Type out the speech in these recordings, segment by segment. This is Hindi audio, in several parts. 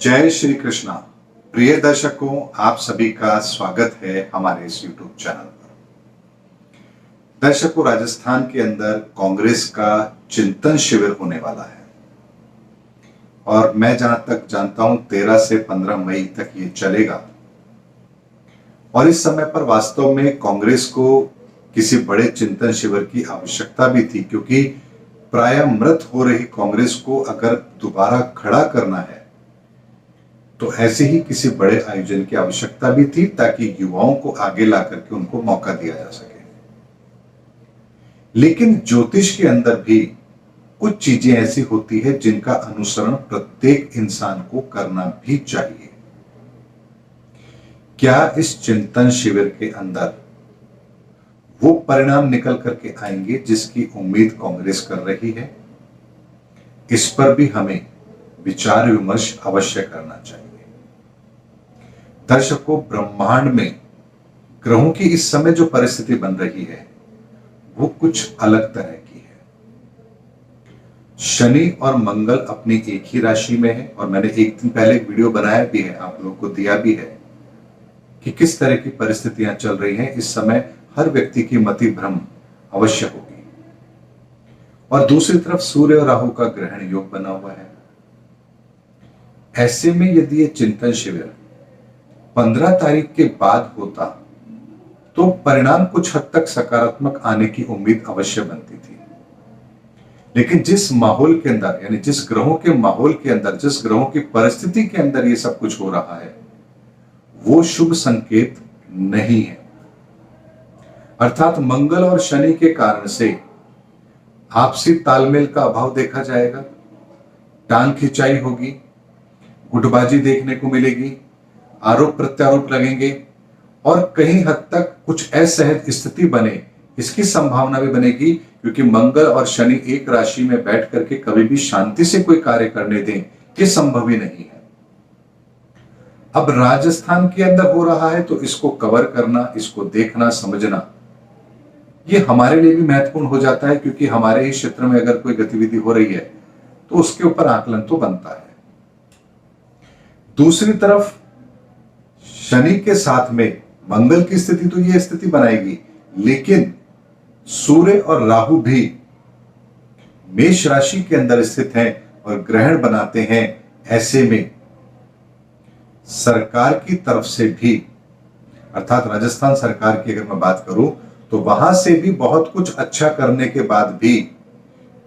जय श्री कृष्णा। प्रिय दर्शकों, आप सभी का स्वागत है हमारे इस YouTube चैनल पर। दर्शकों, राजस्थान के अंदर कांग्रेस का चिंतन शिविर होने वाला है और मैं जहां तक जानता हूं 13 से 15 मई तक ये चलेगा। और इस समय पर वास्तव में कांग्रेस को किसी बड़े चिंतन शिविर की आवश्यकता भी थी, क्योंकि प्राय मृत हो रही कांग्रेस को अगर दोबारा खड़ा करना है तो ऐसे ही किसी बड़े आयोजन की आवश्यकता भी थी, ताकि युवाओं को आगे ला करके उनको मौका दिया जा सके। लेकिन ज्योतिष के अंदर भी कुछ चीजें ऐसी होती है जिनका अनुसरण प्रत्येक इंसान को करना भी चाहिए। क्या इस चिंतन शिविर के अंदर वो परिणाम निकल करके आएंगे जिसकी उम्मीद कांग्रेस कर रही है? इस पर भी हमें विचार विमर्श अवश्य करना चाहिए। दर्शकों, ब्रह्मांड में ग्रहों की इस समय जो परिस्थिति बन रही है वो कुछ अलग तरह की है। शनि और मंगल अपनी एक ही राशि में है, और मैंने एक दिन पहले एक वीडियो बनाया भी है, आप लोगों को दिया भी है कि किस तरह की परिस्थितियां चल रही हैं। इस समय हर व्यक्ति की मति भ्रम अवश्य होगी। और दूसरी तरफ सूर्य और राहु का ग्रहण योग बना हुआ है। ऐसे में यदि ये चिंतन शिविर 15 तारीख के बाद होता तो परिणाम कुछ हद तक सकारात्मक आने की उम्मीद अवश्य बनती थी। लेकिन जिस माहौल के अंदर, यानी जिस ग्रहों के माहौल के अंदर, जिस ग्रहों की परिस्थिति के अंदर ये सब कुछ हो रहा है, वो शुभ संकेत नहीं है। अर्थात मंगल और शनि के कारण से आपसी तालमेल का अभाव देखा जाएगा, टांग खिंचाई होगी, गुटबाजी देखने को मिलेगी, आरोप प्रत्यारोप लगेंगे और कहीं हद तक कुछ असहज स्थिति बने, इसकी संभावना भी बनेगी, क्योंकि मंगल और शनि एक राशि में बैठ करके कभी भी शांति से कोई कार्य करने दें, ये संभव ही नहीं है। अब राजस्थान के अंदर हो रहा है तो इसको कवर करना, इसको देखना, समझना, ये हमारे लिए भी महत्वपूर्ण हो जाता है, क्योंकि हमारे ही क्षेत्र में अगर कोई गतिविधि हो रही है तो उसके ऊपर आकलन तो बनता है। दूसरी तरफ शनि के साथ में मंगल की स्थिति तो ये स्थिति बनाएगी, लेकिन सूर्य और राहु भी मेष राशि के अंदर स्थित हैं और ग्रहण बनाते हैं। ऐसे में सरकार की तरफ से भी, अर्थात राजस्थान सरकार की अगर मैं बात करूं तो वहां से भी बहुत कुछ अच्छा करने के बाद भी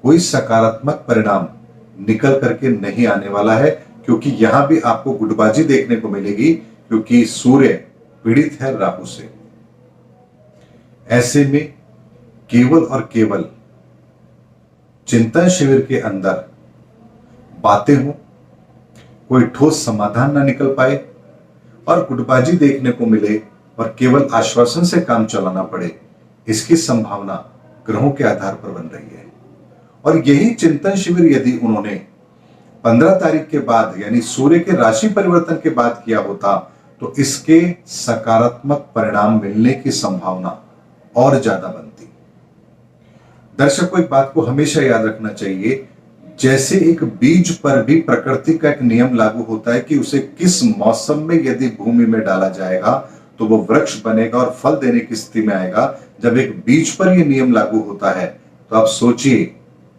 कोई सकारात्मक परिणाम निकल करके नहीं आने वाला है, क्योंकि यहां भी आपको गुटबाजी देखने को मिलेगी, क्योंकि सूर्य पीड़ित है राहु से। ऐसे में केवल और केवल चिंतन शिविर के अंदर बातें हो, कोई ठोस समाधान ना निकल पाए और गुटबाजी देखने को मिले और केवल आश्वासन से काम चलाना पड़े, इसकी संभावना ग्रहों के आधार पर बन रही है। और यही चिंतन शिविर यदि उन्होंने 15 तारीख के बाद, यानी सूर्य के राशि परिवर्तन के बाद किया होता तो इसके सकारात्मक परिणाम मिलने की संभावना और ज्यादा बनती। दर्शकों, एक बात को हमेशा याद रखना चाहिए, जैसे एक बीज पर भी प्रकृति का एक नियम लागू होता है कि उसे किस मौसम में यदि भूमि में डाला जाएगा तो वो वृक्ष बनेगा और फल देने की स्थिति में आएगा। जब एक बीज पर यह नियम लागू होता है तो आप सोचिए,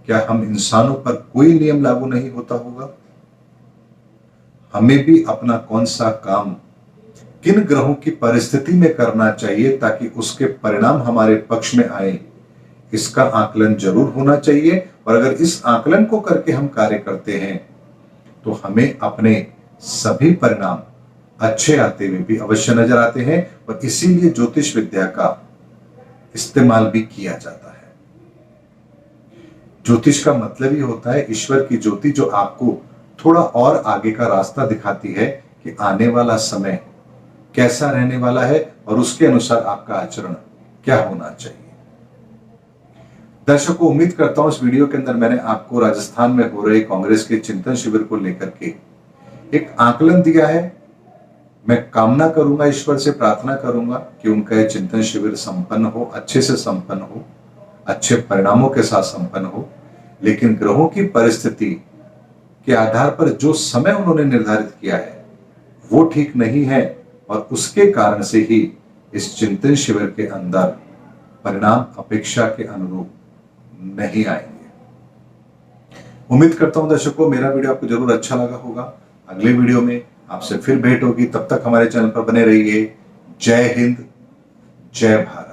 क्या हम इंसानों पर कोई नियम लागू नहीं होता होगा? हमें भी अपना कौन सा काम किन ग्रहों की परिस्थिति में करना चाहिए ताकि उसके परिणाम हमारे पक्ष में आए, इसका आकलन जरूर होना चाहिए। और अगर इस आकलन को करके हम कार्य करते हैं तो हमें अपने सभी परिणाम अच्छे आते हुए भी अवश्य नजर आते हैं, और इसीलिए ज्योतिष विद्या का इस्तेमाल भी किया जाता है। ज्योतिष का मतलब ही होता है ईश्वर की ज्योति, जो आपको थोड़ा और आगे का रास्ता दिखाती है कि आने वाला समय कैसा रहने वाला है और उसके अनुसार आपका आचरण क्या होना चाहिए। दर्शकों, उम्मीद करता हूं इस वीडियो के अंदर मैंने आपको राजस्थान में हो रहे कांग्रेस के चिंतन शिविर को लेकर के एक आकलन दिया है। मैं कामना करूंगा, ईश्वर से प्रार्थना करूंगा कि उनका यह चिंतन शिविर संपन्न हो, अच्छे से संपन्न हो, अच्छे परिणामों के साथ संपन्न हो। लेकिन ग्रहों की परिस्थिति के आधार पर जो समय उन्होंने निर्धारित किया है वो ठीक नहीं है, और उसके कारण से ही इस चिंतन शिविर के अंदर परिणाम अपेक्षा के अनुरूप नहीं आएंगे। उम्मीद करता हूं दर्शकों मेरा वीडियो आपको जरूर अच्छा लगा होगा। अगले वीडियो में आपसे फिर भेंट होगी, तब तक हमारे चैनल पर बने रहिए। जय हिंद, जय भारत।